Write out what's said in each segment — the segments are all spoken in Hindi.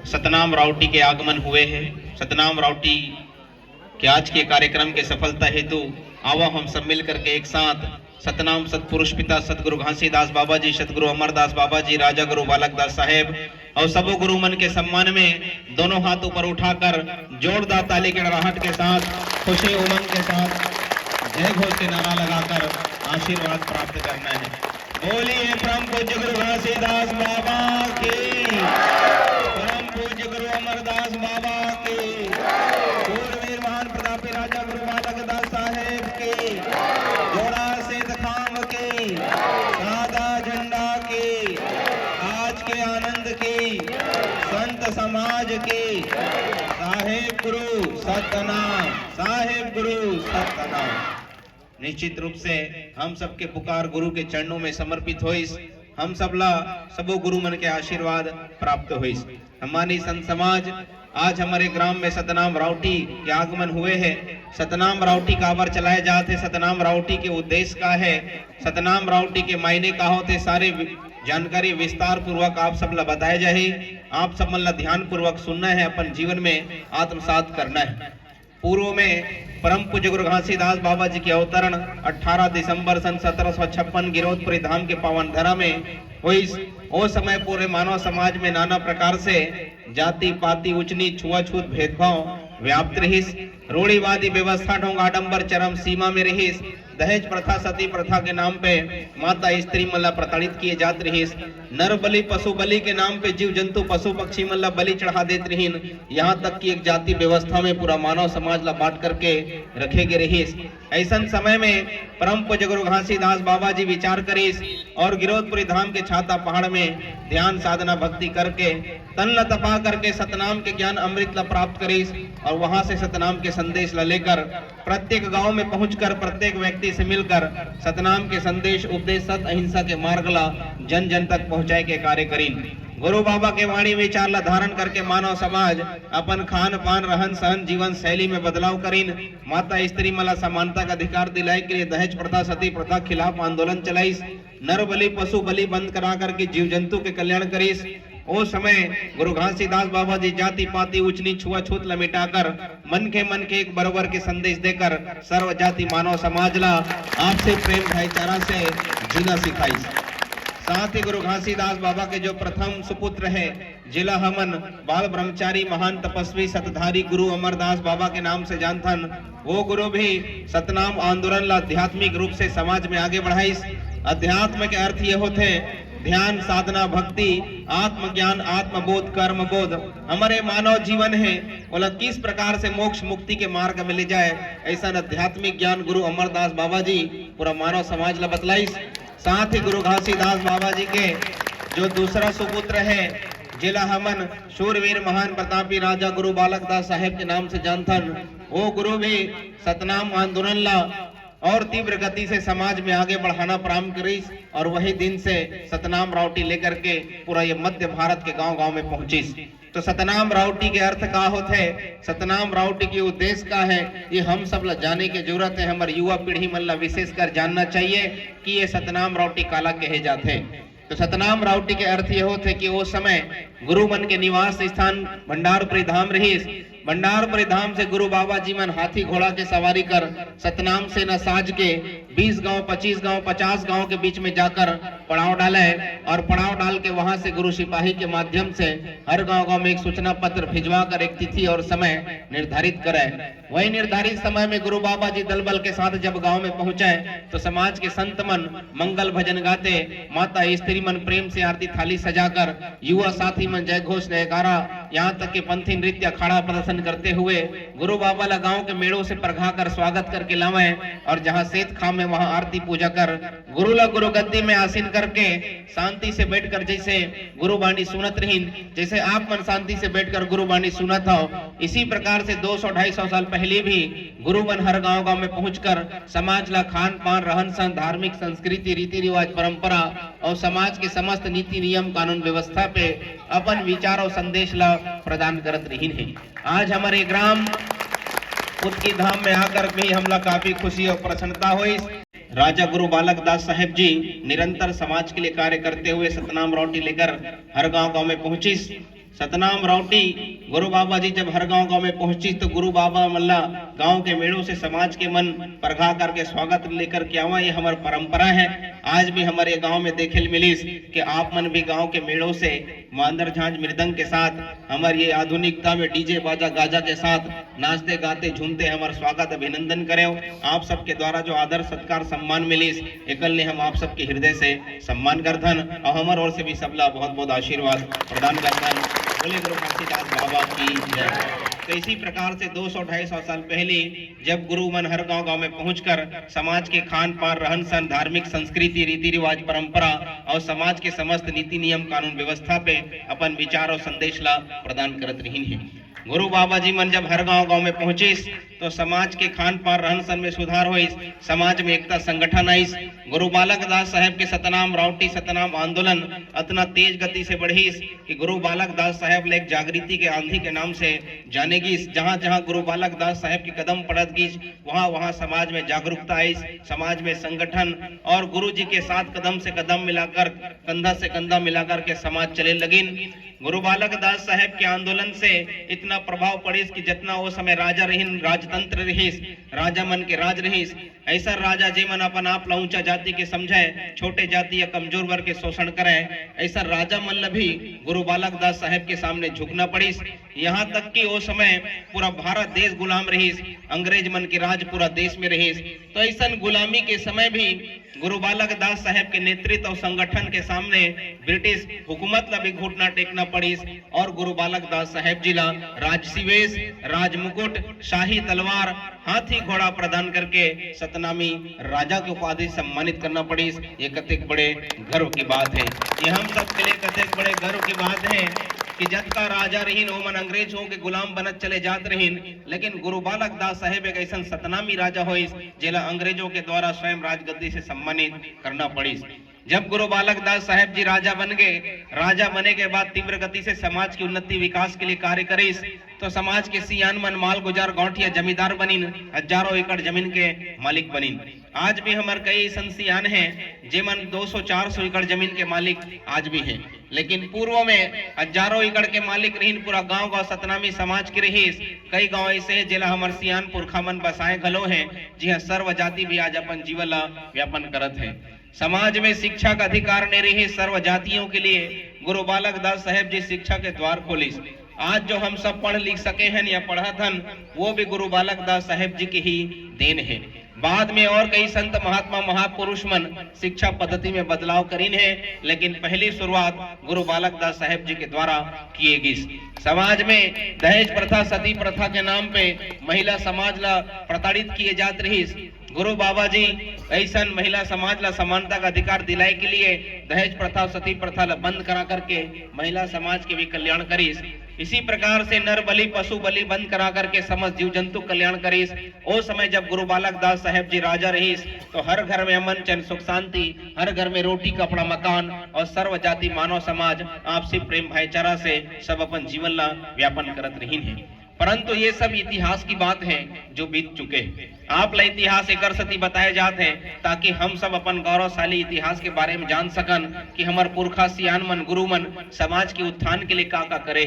सतनाम राउटी के आगमन हुए हैं। सतनाम राउटी के आज के कार्यक्रम के सफलता हेतु आओ हम सब मिल करके एक साथ सतनाम सतपुरुष पिता सतगुरु घासीदास बाबा जी, सतगुरु अमरदास बाबा जी, राजा गुरु बालक दास साहेब और सबो गुरु मन के सम्मान में दोनों हाथ ऊपर उठाकर जोरदार ताली के गड़गड़ाहट के साथ खुशी उमंग के साथ जय घोष के नारा लगाकर आशीर्वाद प्राप्त करना है। बोलिए परम पूज्य गुरु घासीदास बाबा की, परम पूज्य गुरु अमरदास बाबा की, पूर्वीर महान प्रतापी राजा गुरु बालक दास साहेब की, जोड़ा से खाम की, सादा झंडा की, आज के आनंद की, संत समाज की, साहेब गुरु सतनाम, साहेब गुरु सतनाम। निश्चित रूप से हम सबके पुकार गुरु के चरणों में समर्पित होइस, हम सबला सबो गुरु मन के आशीर्वाद प्राप्त होइस। हमारी संत समाज आज हमारे ग्राम में सतनाम राउटी के आगमन हुए हैं। सतनाम राउटी काबर चलाए जाते, सतनाम राउटी के उद्देश्य का है, सतनाम राउटी के मायने का होते, सारे जानकारी विस्तार पूर्वक आप सब ला बताए जाए। आप सब मन ला ध्यान पूर्वक सुनना है, अपन जीवन में आत्मसात करना है। पूर्व में परम पूज्य गुरु घासीदास बाबा जी के अवतरण 18 दिसंबर सन 1756 गिरौदपुरी धाम के पावन धरा में हुई। वो समय पूरे मानव समाज में नाना प्रकार से जाति पाति उच्च नीच छुआछूत भेदभाव व्याप्त रहिस। रूढ़िवादी व्यवस्था ढोंग आडंबर चरम सीमा में रहिस। दहेज प्रथा सती प्रथा के नाम पे माता स्त्री मल्ला प्रताड़ित किए जात रहिस। नर बलि पशु बलि के नाम पे जीव जंतु पशु पक्षी मल्ला बलि चढ़ा देत रहीन। यहाँ तक कि एक जाति व्यवस्था में पूरा मानव समाज ला बांट करके रखे गए रहिस। ऐसा समय में परम पूज्य गुरु घासीदास बाबा जी विचार करिस और गिरौदपुरी धाम के छाता पहाड़ में ध्यान साधना भक्ति करके तन ल तपा करके सतनाम के ज्ञान अमृत ला प्राप्त करिस और वहां से सतनाम के संदेश ला लेकर प्रत्येक गांव में पहुंचकर प्रत्येक व्यक्ति से मिलकर सतनाम के संदेश उपदेश सत अहिंसा के मार्ग ला जन जन तक पहुंचाए के कार्य करीन। गुरु बाबा के वाणी विचार ला धारण करके मानव समाज अपन खान पान रहन सहन जीवन शैली में बदलाव करीन। माता स्त्री मला समानता का अधिकार दिलाए के लिए दहेज प्रथा सती प्रथा खिलाफ आंदोलन चलाइस। नर बलि पशु बलि बंद करा करके जीव जंतु के कल्याण करीस। ओ समय गुरु घासीदास बाबा जी जाति पाति उच्च नीच छुआछूत ला मिटाकर मन के एक बराबर के संदेश देकर सर्व जाति मानव समाज ला आपसे प्रेम भाईचारा से जीना सिखाई। साथ ही गुरु घासीदास बाबा के जो प्रथम सुपुत्र है जिला हमन बाल ब्रह्मचारी महान तपस्वी सतधारी गुरु अमरदास बाबा के नाम से जानथन, वो गुरु भी सतनाम आंदोलन ला आध्यात्मिक रूप से समाज में आगे बढ़ाइस। अध्यात्म के अर्थ ये होते ध्यान साधना भक्ति आत्मज्ञान आत्मबोध कर्म बोध। हमारे मानव जीवन है बोला किस प्रकार से मोक्ष मुक्ति के मार्ग में ले जाए, ऐसा आध्यात्मिक ज्ञान गुरु अमरदास बाबा जी पूरा मानव समाज ला बतलाइस। साथ ही गुरु घासीदास बाबा जी के जो दूसरा सुपुत्र है जिला हमन शूरवीर महान प्रतापी राजा गुरु बालक दास साहेब के नाम से जानथन, वो गुरु भी सतनाम आंदोलन ला और तीव्र गति से समाज में आगे बढ़ाना प्रारंभ करीस और वही दिन से सतनाम राउटी लेकर के पूरा ये मध्य भारत के गांव गांव में पहुंचीस। तो सतनाम राउटी के अर्थ का होते है, सतनाम राउटी की उद्देश्य का है, ये हम सब ला जाने की जरूरत है। हमारी युवा पीढ़ी मन ला विशेषकर जानना चाहिए कि ये सतनाम राउटी काला कहे जाते। तो सतनाम राउटी के अर्थ ये होते कि वो समय गुरु मन के निवास स्थान भंडारपुरी धाम रहीस। भंडारपुरी धाम से गुरु बाबा जी मन हाथी घोड़ा के सवारी कर सतनाम से न साज के 20 गांव 25 गांव 50 गांव के बीच में जाकर पड़ाव डाले और पड़ाव डाल के वहां से गुरु सिपाही के माध्यम से हर गांव गांव में एक सूचना पत्र भिजवा कर एक तिथि और समय निर्धारित करे। वही निर्धारित समय में गुरु बाबा जी दल बल के साथ जब गांव में पहुंचे तो समाज के संत मन मंगल भजन गाते, माता स्त्री मन प्रेम से आरती थाली सजाकर, युवा साथी मन जय घोष जयकारा यहाँ तक के पंथी नृत्य अखाड़ा प्रदर्शन करते हुए गुरु बाबा ला गांव के मेड़ों से परघा कर स्वागत करके लावे और जहां सेत खाम में वहां आरती पूजा कर गुरु ला गुरु गद्दी में आसीन करके शांति से बैठकर जैसे गुरु बाणी सुनत रहीन, जैसे आप मन शांति से बैठकर गुरु बाणी सुनत हो, इसी प्रकार से 200-250 साल पहले भी गुरु मन हर गांव गांव में पहुंचकर समाज ला खान पान रहन सहन धार्मिक संस्कृति रीति रिवाज परंपरा और समाज के समस्त नीति नियम कानून व्यवस्था पे अपन विचार और संदेश ला प्रदान करत रहीन है। आज हमारे ग्राम पुतकी धाम में आकर भी हमला काफी खुशी और प्रसन्नता हुई। राजा गुरु बालक दास साहेब जी निरंतर समाज के लिए कार्य करते हुए सतनाम रोटी लेकर हर गांव गांव में पहुंची। सतनाम राउटी गुरु बाबा जी जब हर गांव में पहुंची तो गुरु बाबा मल्ला गांव के मेड़ों से समाज के मन परघा करके स्वागत लेकर के आवा। ये हमारी परंपरा है। आज भी हमारे गांव में देखे मिली कि आप मन भी गांव के मेड़ों से मांदर झांझ मृदंग के साथ हमारे ये आधुनिकता में डीजे बाजा गाजा के साथ नाचते गाते झूमते हमारा स्वागत अभिनंदन करें। आप सबके द्वारा जो आदर सत्कार सम्मान मिली एकल ने हम आप सबके हृदय से सम्मान करथन और हमारे ओर से भी सबला बहुत बहुत आशीर्वाद प्रदान करथन। बोले गुरु घासीदास बाबा की जय। तो इसी प्रकार से 200-250 साल पहले जब गुरु मन हर गांव में पहुंचकर समाज के खान पान रहन सहन धार्मिक संस्कृति रीति रिवाज परंपरा और समाज के समस्त नीति नियम कानून व्यवस्था पे अपन विचार और संदेश ला प्रदान करत रही है। गुरु बाबा जी मन जब हर गांव में पहुंचिस तो समाज के खान पान रहन सहन में सुधार होइस, समाज में एकता संगठन आइस। गुरु बालक दास साहेब के सतनाम राउटी सतनाम आंदोलन इतना तेज गति से बढ़िस कि गुरु बालक दास साहेब ले एक जागृति के आंधी के नाम से जानेगी। जहां जहां गुरु बालक दास साहेब की कदम पड़त गई वहां वहां समाज में जागरूकता आई, समाज में संगठन और गुरु जी के साथ कदम से कदम मिलाकर कंधा से कंधा मिलाकर के समाज चले लगिन। गुरु बालक दास साहेब के आंदोलन से इतना प्रभाव पड़िस कि जितना वो समय राजा रहीन राजतंत्र रहीस, राजा मन के राज रहीस, ऐसा राजा जे मन अपन आप ला ऊंचा जाति के समझे, छोटे जाति या कमजोर वर्ग के शोषण करे, ऐसा राजा मन ला भी गुरु बालक दास साहेब के सामने झुकना पड़िस। यहाँ तक कि वो समय पूरा भारत देश गुलाम रहीस, अंग्रेज मन के राज पूरा देश में रहीस। तो ऐसा गुलामी के समय भी गुरु बालक दास साहेब के नेतृत्व और संगठन के सामने ब्रिटिश हुकूमत ला भी घुटना टेकना पड़िस और गुरु बालक दास साहेब जी ला राजसी वेश, राजमुकुट, शाही तलवार, हाथी घोड़ा प्रदान करके सतनामी राजा की उपाधि सम्मानित करना पड़िस। ये कतेक बड़े गर्व की बात है। ये हम सब के लिए कतेक बड़े गर्व की बात है कि जब का राजा रहीन ओमन अंग्रेज हो के गुलाम बनत चले जात रहीन, लेकिन गुरु बालक दास साहेब एक ऐसा सतनामी राजा होइस जेला अंग्रेजों के द्वारा स्वयं राजगद्दी से सम्मानित करना पड़िस। जब गुरु बालक दास साहेब जी राजा बन गए, राजा बने के बाद तीव्र गति से समाज की उन्नति विकास के लिए कार्य करिस तो समाज के सियान मन माल गुजार गौठिया जमींदार बनिन, हजारों एकड़ जमीन के मालिक बनिन। आज भी हमारे कई संसियान हैं जेमन 200-400 एकड़ जमीन के मालिक आज भी हैं, लेकिन पूर्व में हजारों एकड़ के मालिक रहीन पूरा गांव गांव सतनामी समाज के रहीस। कई गांव ऐसे हैं जिला हमार सियान पुरखा मन बसाए घलो हैं, जी हाँ सर्व जाति भी आज अपन जीवन ला व्यापन करत है। समाज में शिक्षा का अधिकार नहीं रही सर्व जातियों के लिए गुरु बालक दास साहेब जी शिक्षा के द्वार खोलिस। आज जो हम सब पढ़ लिख सके हैं या पढ़त हन वो भी गुरु बालक दास साहेब जी की ही देन है। बाद में और कई संत महात्मा महापुरुष मन शिक्षा पद्धति में बदलाव करीन है, लेकिन पहली शुरुआत गुरु बालक दास साहेब जी के द्वारा किए गई। समाज में दहेज प्रथा सती प्रथा के नाम पे महिला समाज ला प्रताड़ित किए जात रही। गुरु बाबा जी ऐसा महिला समाज ला समानता का अधिकार दिलाए के लिए दहेज प्रथा सती प्रथा ला बंद करा करके महिला समाज के भी कल्याण करीस। इसी प्रकार से नर बलि पशु बलि बंद करा करके समस्त जीव जंतु कल्याण करीस। ओ समय जब गुरु बालक दास साहेब जी राजा रहीस तो हर घर में अमन चैन सुख शांति, हर घर में रोटी कपड़ा मकान और सर्व जाति मानव समाज आपसी प्रेम भाईचारा से सब अपन जीवन ला व्यापन करत रही है। परंतु ये सब इतिहास की बात है जो बीत चुके हैं। आप ला इतिहास एक सती बताए जाते हैं ताकि हम सब अपन गौरवशाली इतिहास के बारे में जान सकन कि हमार पुरखा सियान मन गुरु मन समाज के उत्थान के लिए का करे।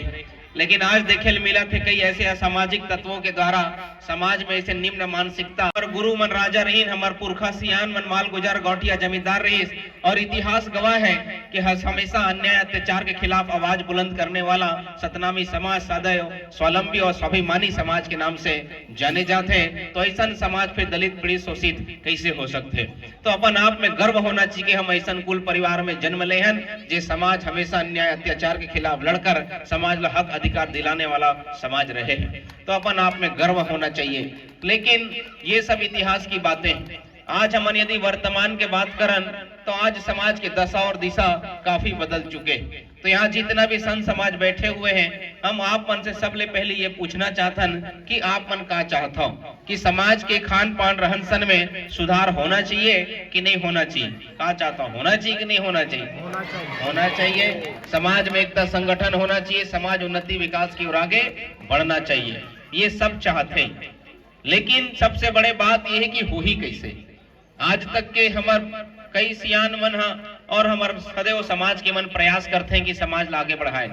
लेकिन आज देखे मिला थे कई ऐसे असामाजिक तत्वों के द्वारा समाज में ऐसे निम्न मानसिकता और गुरु मन राजा रही हमार पुरखा सियान मन माल गुजार गौठिया जमींदार रही और इतिहास गवाह है कि हमेशा अन्याय अत्याचार के खिलाफ आवाज बुलंद करने वाला सतनामी समाज सदैव स्वावलंबी और स्वाभिमानी समाज के नाम से जाने जाते हैं। तो ऐसा समाज पे दलित पीड़ित शोषित कैसे हो सकते? तो अपन आप में गर्व होना चाहिए कि हम ऐसा कुल परिवार में जन्म ले हैं जे समाज हमेशा अन्याय अत्याचार के खिलाफ लड़कर समाज ला हक अधिकार दिलाने वाला समाज रहे। तो अपन आप में गर्व होना चाहिए। लेकिन ये सब इतिहास की बातें आज हम यदि वर्तमान के बात करन तो आज समाज के दशा और दिशा काफी बदल चुके। तो यहाँ जितना भी संत समाज बैठे हुए हैं हम आप मन से सबले पहले ये पूछना चाहतन कि आप मन का चाहता हो कि समाज के खान पान रहन सहन में सुधार होना चाहिए कि नहीं होना चाहिए? का चाहता होना चाहिए कि नहीं होना चाहिए? होना चाहिए। समाज में एकता संगठन होना चाहिए, समाज उन्नति विकास की ओर आगे बढ़ना चाहिए, ये सब चाहते हैं। लेकिन सबसे बड़े बात यह है कि हो ही कैसे? आज तक के हमार कई सियान मन और हमार सदैव समाज के मन प्रयास करते हैं कि समाज ला आगे बढ़ाए,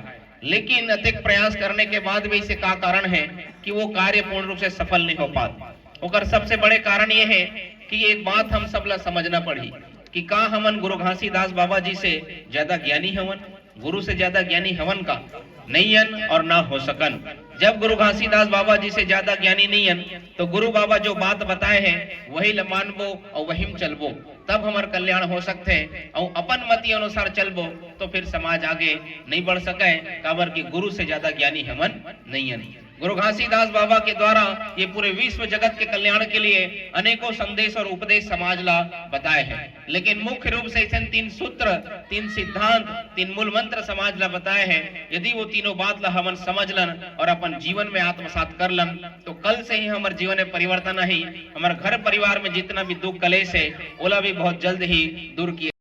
लेकिन अत्यधिक प्रयास करने के बाद भी इसे का कारण है कि वो कार्य पूर्ण रूप से सफल नहीं हो पाता। ओकर सबसे बड़े कारण ये है कि एक बात हम सब ला समझना पड़ी कि का हमन गुरु घासीदास बाबा जी से ज्यादा ज्ञानी हवन, गुरु से ज्यादा ज्ञानी हवन का नहीं हन और ना हो सकन। जब गुरु घासीदास बाबा जी से ज्यादा ज्ञानी नहीं हन तो गुरु बाबा जो बात बताए हैं वही ल मानबो और वही में चलबो, तब हमार कल्याण हो सकते हैं। और अपन मति अनुसार चलबो तो फिर समाज आगे नहीं बढ़ सके, काबर कि गुरु से ज्यादा ज्ञानी हमन नहीं हन। गुरु घासीदास बाबा के द्वारा ये पूरे विश्व जगत के कल्याण के लिए अनेकों संदेश और उपदेश समाज ला बताए हैं, लेकिन मुख्य रूप से ऐसे 3 सूत्र, 3 सिद्धांत, 3 मूल मंत्र समाज ला बताए हैं। यदि वो तीनों बात ला हमन समझ लन और अपन जीवन में आत्मसात कर लन तो कल से ही हमारे जीवन में परिवर्तन ही, हमारे घर परिवार में जितना भी दुख कलेश है ओला भी बहुत जल्द ही दूर किया